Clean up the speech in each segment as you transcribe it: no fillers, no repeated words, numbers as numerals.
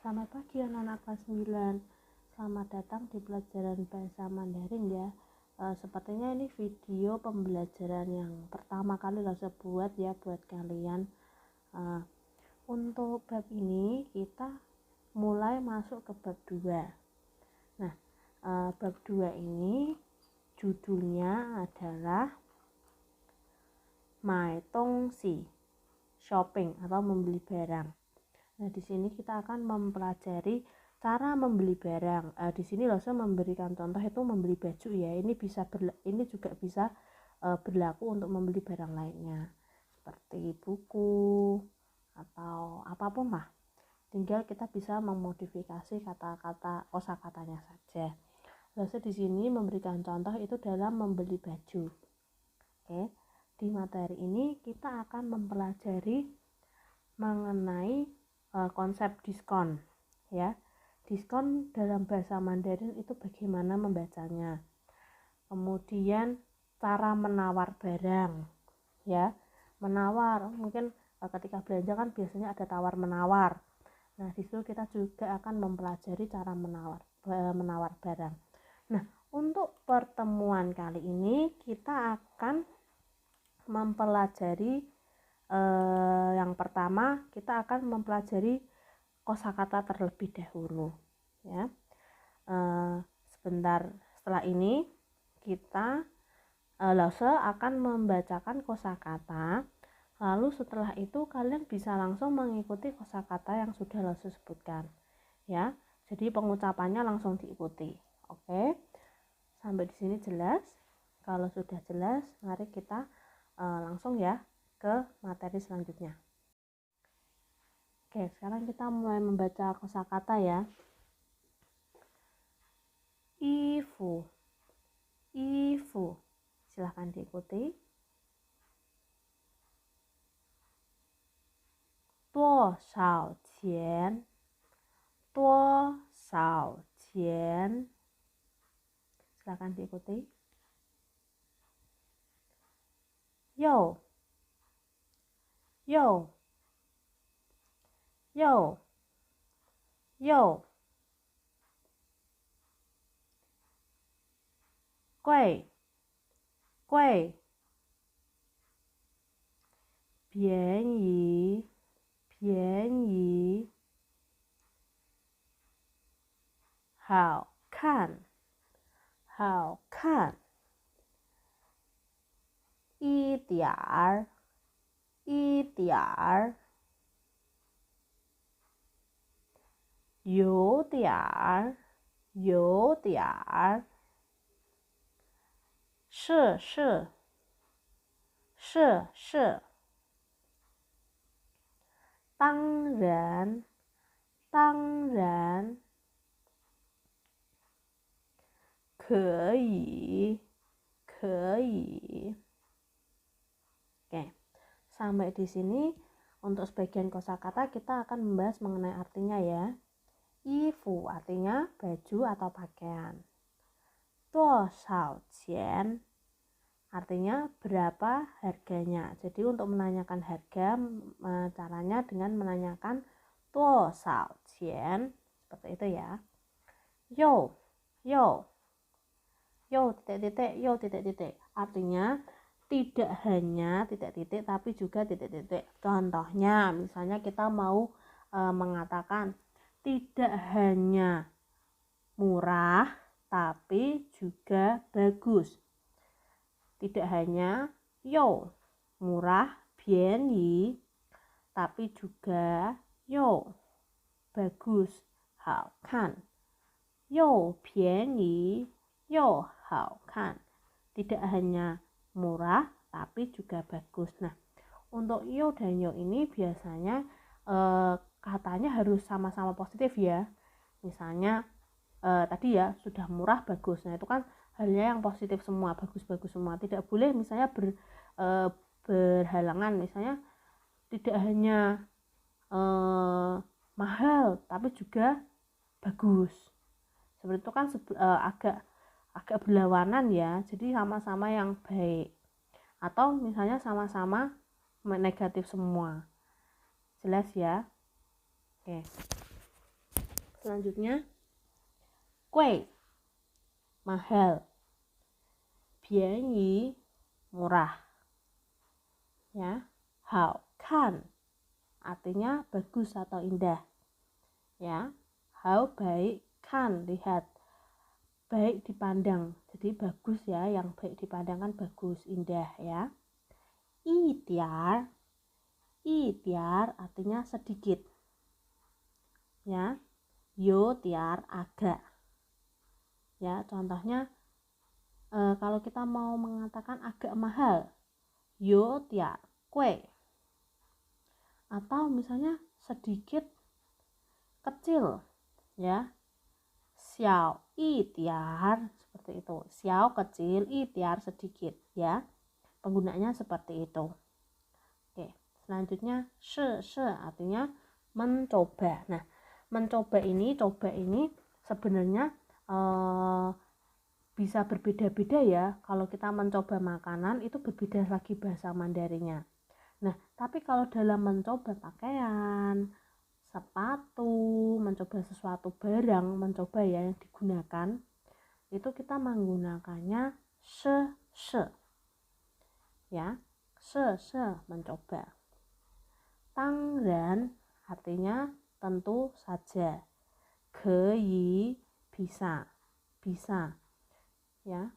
Selamat pagi anak-anak kelas 9. Selamat datang di pelajaran bahasa Mandarin ya. Sepertinya ini video pembelajaran yang pertama kali saya buat ya buat kalian. Untuk bab ini kita mulai masuk ke bab 2. Nah, bab 2 ini judulnya adalah Mai Tong Si, shopping atau membeli barang. Nah, di sini kita akan mempelajari cara membeli barang. Di sini Lose memberikan contoh itu membeli baju ya. Ini juga bisa berlaku untuk membeli barang lainnya seperti buku atau apapun lah. Tinggal kita bisa memodifikasi kata-kata kosakatanya saja. Lose di sini memberikan contoh itu dalam membeli baju. Oke. Di materi ini kita akan mempelajari mengenai konsep diskon ya. Diskon dalam bahasa Mandarin itu bagaimana membacanya, kemudian cara menawar barang ya. Menawar mungkin ketika belanja kan biasanya ada tawar menawar. Nah, di situ kita juga akan mempelajari cara menawar barang. Nah, untuk pertemuan kali ini kita akan mempelajari yang pertama kita akan mempelajari kosakata terlebih dahulu ya. Sebentar setelah ini kita Lose akan membacakan kosakata, lalu setelah itu kalian bisa langsung mengikuti kosakata yang sudah Lose sebutkan ya. Jadi pengucapannya langsung diikuti. Oke, sampai di sini jelas? Kalau sudah jelas, mari kita langsung ya ke materi selanjutnya. Oke, sekarang kita mulai membaca kosakata ya. Ifu, ifu, silahkan diikuti. Duo shao qian, duo shao qian, silahkan diikuti. Yo, yo, yo, yo,贵，贵，便宜，便宜，好看，好看，一点儿，一点儿，有点儿，有点儿，是是，是是，当然，当然，可以，可以。Oke, sampai di sini untuk sebagian kosakata kita akan membahas mengenai artinya ya. Ifu artinya baju atau pakaian. Duo shao qian artinya berapa harganya. Jadi untuk menanyakan harga caranya dengan menanyakan duo shao qian, seperti itu ya. Yo, yo, yo titik-titik, yo titik-titik artinya tidak hanya titik-titik tapi juga titik-titik. Contohnya misalnya kita mau mengatakan tidak hanya murah tapi juga bagus. Tidak hanya yo murah bianyi tapi juga yo bagus hao kan. Yo bianyi yo hao kan. Tidak hanya murah tapi juga bagus. Nah, untuk yo dan yo ini biasanya katanya harus sama-sama positif ya. Misalnya tadi ya sudah murah bagus. Nah, itu kan halnya yang positif semua, bagus-bagus semua. Tidak boleh misalnya berhalangan, misalnya tidak hanya mahal tapi juga bagus. Seperti itu kan agak berlawanan ya. Jadi sama-sama yang baik. Atau misalnya sama-sama negatif semua. Jelas ya? Oke. Selanjutnya kuei, mahal. Bianyi, murah. Ya, hao kan artinya bagus atau indah. Ya, hao baik, kan lihat, baik dipandang. Jadi bagus ya, yang baik dipandang kan bagus, indah ya. Itiar, itiar artinya sedikit. Ya, yo tiar agak. Ya, contohnya kalau kita mau mengatakan agak mahal, yo tiar kue. Atau misalnya sedikit kecil, ya, xiao itiar, seperti itu. Xiao kecil, itiar sedikit, ya. Penggunaannya seperti itu. Oke, selanjutnya she artinya mencoba. Nah, mencoba ini, coba ini sebenarnya bisa berbeda-beda ya. Kalau kita mencoba makanan itu berbeda lagi bahasa Mandarinnya. Nah, tapi kalau dalam mencoba pakaian, sepatu, mencoba sesuatu barang, mencoba ya yang digunakan, itu kita menggunakannya she. Ya, she mencoba. Tangran artinya tentu saja. Keyi bisa. Ya.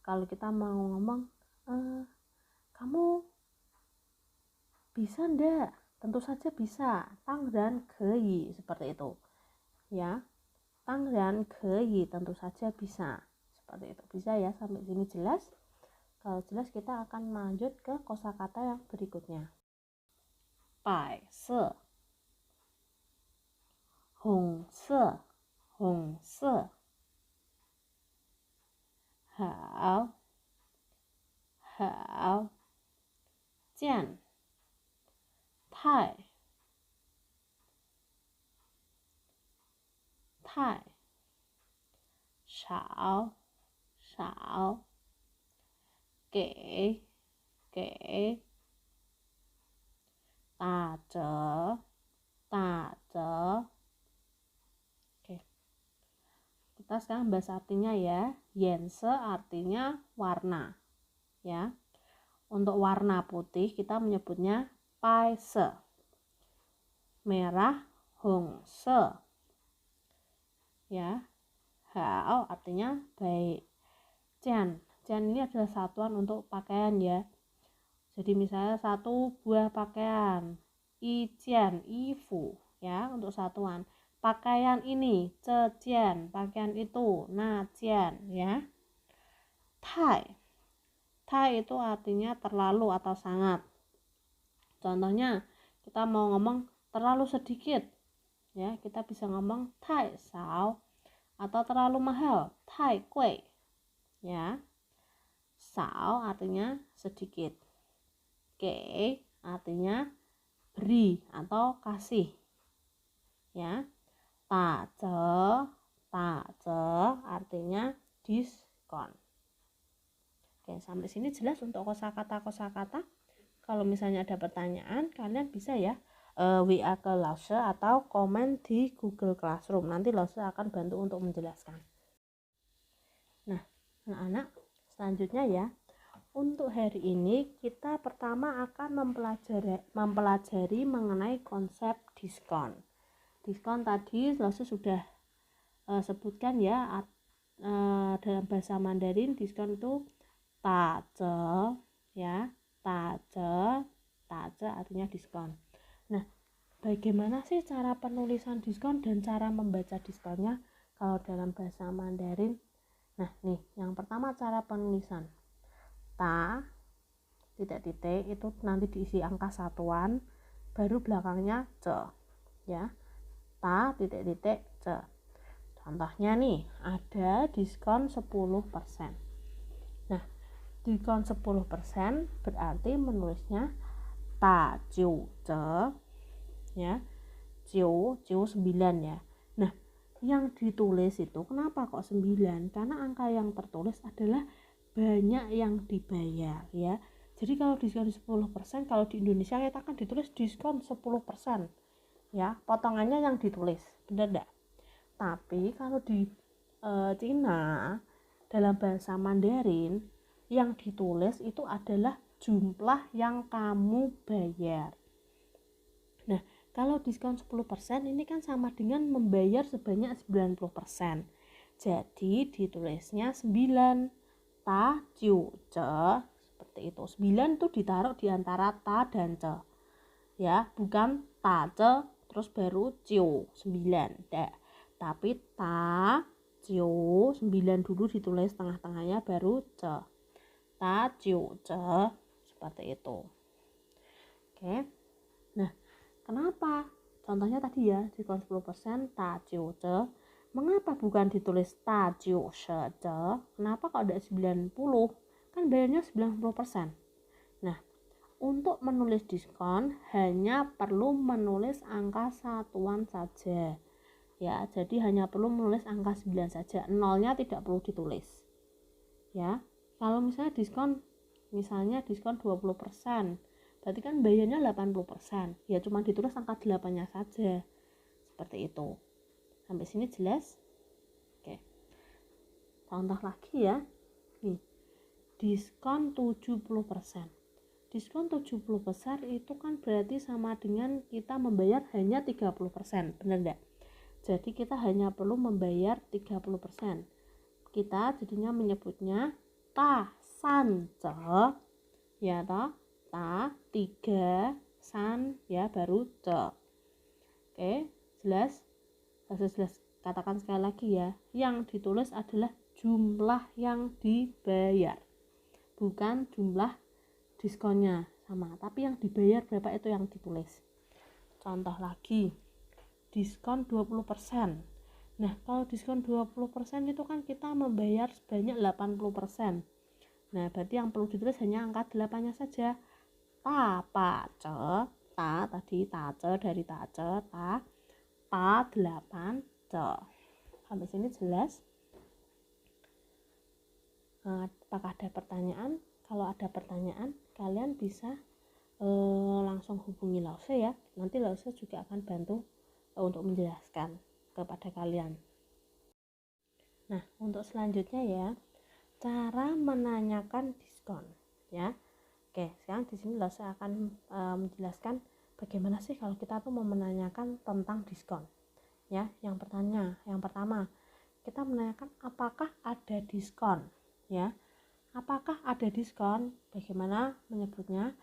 Kalau kita mau ngomong kamu bisa ndak? Tentu saja bisa. Tangran keyi, seperti itu. Ya. Tangran keyi, tentu saja bisa. Seperti itu. Bisa ya, sampai sini jelas? Kalau jelas kita akan lanjut ke kosakata yang berikutnya. Bai se, hong se, hao, jian, tai, shao, ge, ta zhe. Oke. Kita sekarang bahas artinya ya. Yense artinya warna. Ya. Untuk warna putih kita menyebutnya pai se. Merah hong se. Ya. Hao artinya baik. Jian ini adalah satuan untuk pakaian ya. Jadi misalnya satu buah pakaian, ijian, ifu ya, untuk satuan. Pakaian ini, cejian, pakaian itu, najian ya. Tai itu artinya terlalu atau sangat. Contohnya kita mau ngomong terlalu sedikit ya, kita bisa ngomong tai sao, atau terlalu mahal, tai gui ya. Sao artinya sedikit. Ge artinya beri atau kasih ya. Ta ze artinya diskon. Oke, sampai sini jelas untuk kosakata. Kalau misalnya ada pertanyaan, kalian bisa ya WA ke Lause atau komen di Google Classroom. Nanti Lause akan bantu untuk menjelaskan. Nah, anak-anak, selanjutnya ya. Untuk hari ini kita pertama akan mempelajari mengenai konsep diskon. Diskon tadi Lause sudah sebutkan ya, dalam bahasa Mandarin diskon itu taze ya, taze artinya diskon. Nah, bagaimana sih cara penulisan diskon dan cara membaca diskonnya kalau dalam bahasa Mandarin? Nah, nih, yang pertama cara penulisan. Ta titik itu nanti diisi angka satuan, baru belakangnya ce ya. Ta titik ce. Contohnya nih, ada diskon 10%. Nah, diskon 10% berarti menulisnya ta jiu ce ya. Jiu 9 ya. Nah, yang ditulis itu kenapa kok 9? Karena angka yang tertulis adalah banyak yang dibayar ya. Jadi kalau diskon 10%, kalau di Indonesia kita kan ditulis diskon 10%. ya, potongannya yang ditulis, benar enggak? Tapi kalau di Cina dalam bahasa Mandarin yang ditulis itu adalah jumlah yang kamu bayar. Nah, kalau diskon 10% ini kan sama dengan membayar sebanyak 90%. Jadi ditulisnya 9 ta ciu ce, seperti itu. 9 tuh ditaruh di antara ta dan ce. Ya, bukan ta ce terus baru ciu 9. Enggak. Tapi ta ciu 9 dulu ditulis tengah-tengahnya baru ce. Ta ciu ce, seperti itu. Oke. Nah, kenapa? Contohnya tadi ya, diskon 10% ta ciu ce. Mengapa bukan ditulis ta ciu she ce? Kenapa kalau ada 90? Kan bayarnya 90%. Nah, untuk menulis diskon hanya perlu menulis angka satuan saja. Ya, jadi hanya perlu menulis angka 9 saja. Nolnya tidak perlu ditulis. Ya. Kalau misalnya diskon 20%, berarti kan bayarnya 80%. Ya cuma ditulis angka 8-nya saja. Seperti itu. Sampai sini jelas? Oke. Contoh lagi ya. Nih. Diskon 70%. Diskon 70% itu kan berarti sama dengan kita membayar hanya 30%. Benar enggak? Jadi kita hanya perlu membayar 30%. Kita jadinya menyebutnya ta san ce, ya toh, ta 3 san ya baru ce. Oke, jelas? Jelas. Katakan sekali lagi ya, yang ditulis adalah jumlah yang dibayar, bukan jumlah diskonnya sama, tapi yang dibayar berapa itu yang ditulis. Contoh lagi, diskon 20%. Nah, kalau diskon 20% itu kan kita membayar sebanyak 80%. Nah, berarti yang perlu ditulis hanya angka 8-nya saja. Ta pa ce, ta tadi ta ce dari ta ce, ta 8 ce. Sampai sini jelas? Apakah ada pertanyaan? Kalau ada pertanyaan, kalian bisa langsung hubungi Lause ya. Nanti Lause juga akan bantu untuk menjelaskan kepada kalian. Nah, untuk selanjutnya ya, cara menanyakan diskon ya. Oke, sekarang di sini saya akan menjelaskan bagaimana sih kalau kita tuh mau menanyakan tentang diskon. Ya, yang pertama, kita menanyakan apakah ada diskon ya. Apakah ada diskon? Bagaimana menyebutnya?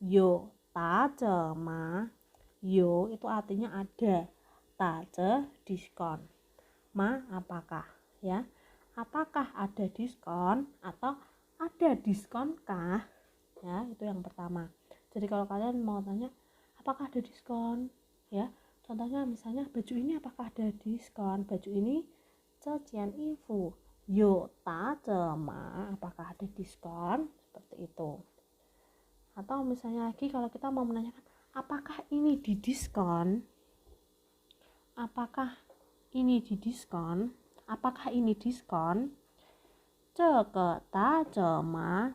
Yo ta ce ma. Yo itu artinya ada. Ta ce diskon. Ma apakah ya? Apakah ada diskon atau ada diskonkah? Ya, itu yang pertama. Jadi kalau kalian mau tanya apakah ada diskon? Ya, contohnya misalnya baju ini apakah ada diskon? Baju ini cecian ifu. Yo ta ce ma, apakah ada diskon? Seperti itu. Atau misalnya lagi kalau kita mau menanyakan apakah ini didiskon? Apakah ini didiskon? Apakah ini diskon? Ce ke ta ce ma.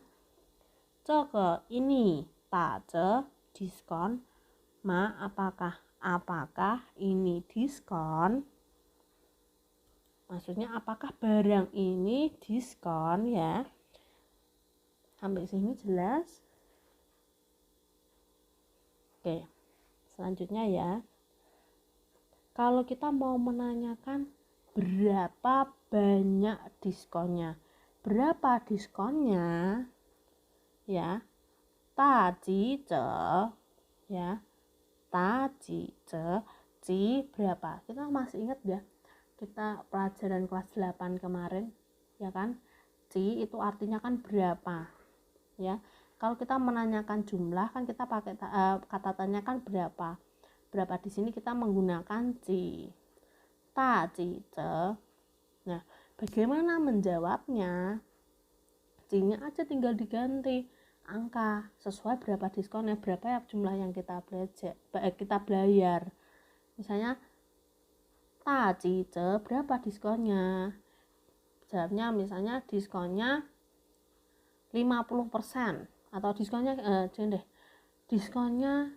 Ce ke ini ta ce diskon. Ma apakah ini diskon? Maksudnya apakah barang ini diskon ya? Sampai sini jelas? Oke, selanjutnya ya. Kalau kita mau menanyakan berapa banyak diskonnya, berapa diskonnya ya, ta ji ce ya, ta ji ce, ji berapa, kita masih ingat ya, kita pelajaran kelas 8 kemarin ya kan, ji itu artinya kan berapa ya. Kalau kita menanyakan jumlah kan kita pakai kata tanya kan berapa di sini kita menggunakan ji, ta ji ce. Nah, bagaimana menjawabnya? Ji-nya aja tinggal diganti angka sesuai berapa diskonnya, berapa ya jumlah yang kita bayar. Misalnya ta ji ce berapa diskonnya? Jawabnya misalnya diskonnya 50% atau diskonnya diskonnya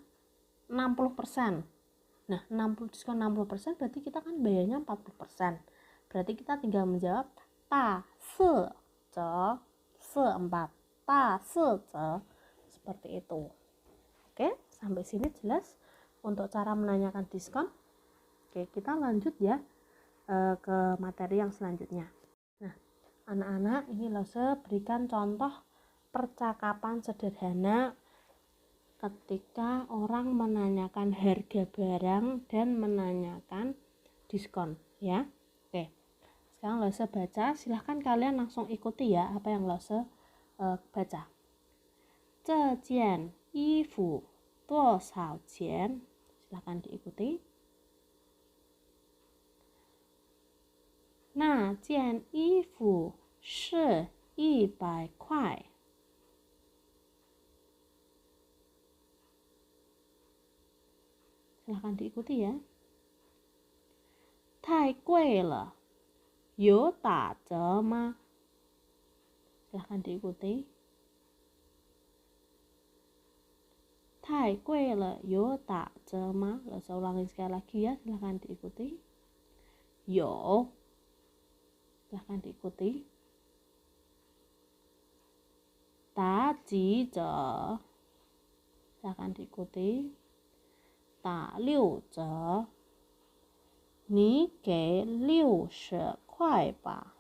60%. Nah, diskon 60% berarti kita kan bayarnya 40%. Berarti kita tinggal menjawab ta se ce se 4 ta se ce, seperti itu. Oke, sampai sini jelas untuk cara menanyakan diskon. Oke, kita lanjut ya ke materi yang selanjutnya. Nah, anak-anak, ini Lose berikan contoh percakapan sederhana ketika orang menanyakan harga barang dan menanyakan diskon ya. Oke, sekarang Lose baca, silahkan kalian langsung ikuti ya apa yang Lose baca. 这件衣服多少钱? Silahkan diikuti. 那件衣服是100块. Silahkan diikuti ya. 太贵了，有打折吗? Silahkan diikuti. 太贵了，有打折吗? Saya ulangi sekali lagi ya, silahkan diikuti. 有, silahkan diikuti. 打几折, silahkan diikuti. 打6折，你给60块吧。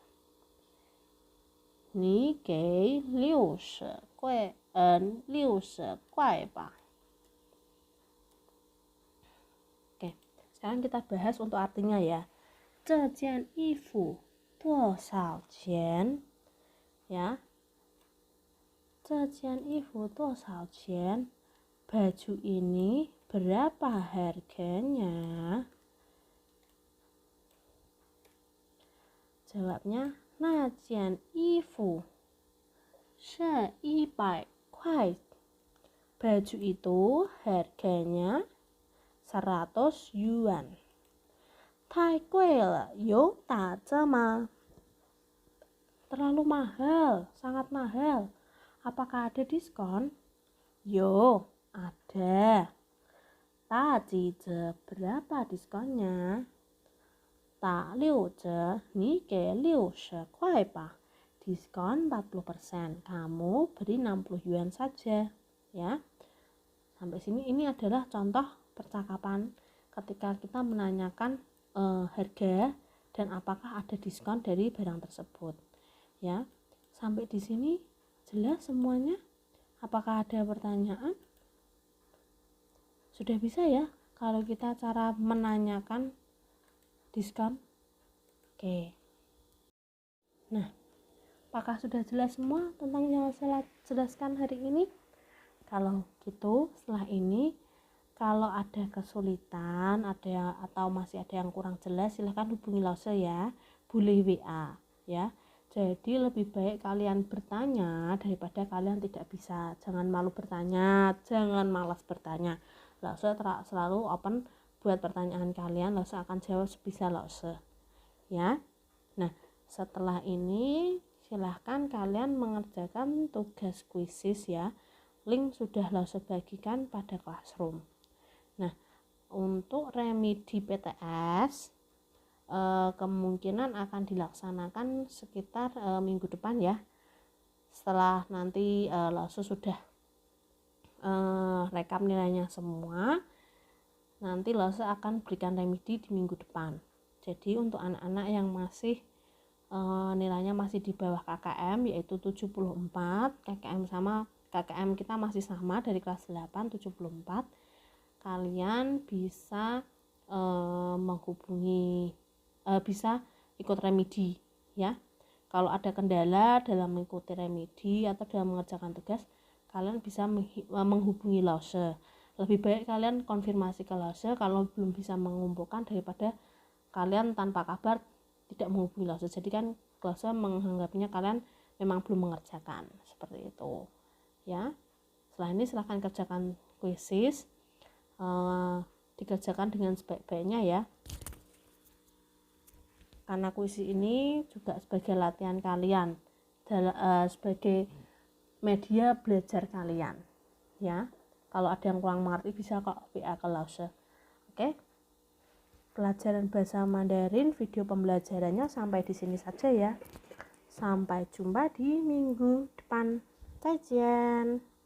你给60块吧。Oke, sekarang kita bahas untuk artinya ya. 这件衣服多少钱? Ya. 这件衣服多少钱? Baju ini berapa harganya? Jawabnya, 那件衣服是100块. Baju itu harganya 100 yuan. 太贵了，有打折吗? Terlalu mahal, sangat mahal. Apakah ada diskon? Yo, ada. 打几折, berapa diskonnya? 打6折, 你给60块吧. Diskon 40%, kamu beri 60 yuan saja. Ya. Sampai sini ini adalah contoh percakapan ketika kita menanyakan harga dan apakah ada diskon dari barang tersebut. Ya. Sampai di sini jelas semuanya? Apakah ada pertanyaan? Sudah bisa ya kalau kita cara menanyakan diskon? Oke. Nah, apakah sudah jelas semua tentang yang saya jelaskan hari ini? Kalau gitu, setelah ini kalau ada kesulitan, atau masih ada yang kurang jelas, silahkan hubungi Lause ya. Boleh WA ya. Jadi lebih baik kalian bertanya daripada kalian tidak bisa. Jangan malu bertanya, jangan malas bertanya. Lause selalu open buat pertanyaan kalian. Lause akan jawab sebisa Lause. Ya. Nah, setelah ini silahkan kalian mengerjakan tugas kuisis ya. Link sudah Lause bagikan pada Classroom. Nah, untuk remedi PTS kemungkinan akan dilaksanakan sekitar minggu depan ya. Setelah nanti Lause sudah rekap nilainya semua, nanti Lause akan berikan remedi di minggu depan. Jadi untuk anak-anak yang masih nilainya masih di bawah KKM yaitu 74, KKM kita masih sama dari kelas 8 74, kalian bisa bisa ikut remedi ya. Kalau ada kendala dalam mengikuti remedi atau dalam mengerjakan tugas, kalian bisa menghubungi Lause. Lebih baik kalian konfirmasi ke Lause kalau belum bisa mengumpulkan daripada kalian tanpa kabar tidak menghubungi Lause. Jadi kan Lause menganggapnya kalian memang belum mengerjakan, seperti itu ya. Setelah ini silahkan kerjakan kuisis, dikerjakan dengan sebaik-baiknya ya, karena kuisis ini juga sebagai latihan kalian, sebagai media belajar kalian ya. Kalau ada yang kurang mengerti bisa kok WA ke Lause. Oke, pelajaran bahasa Mandarin video pembelajarannya sampai di sini saja ya. Sampai jumpa di minggu depan. 再见。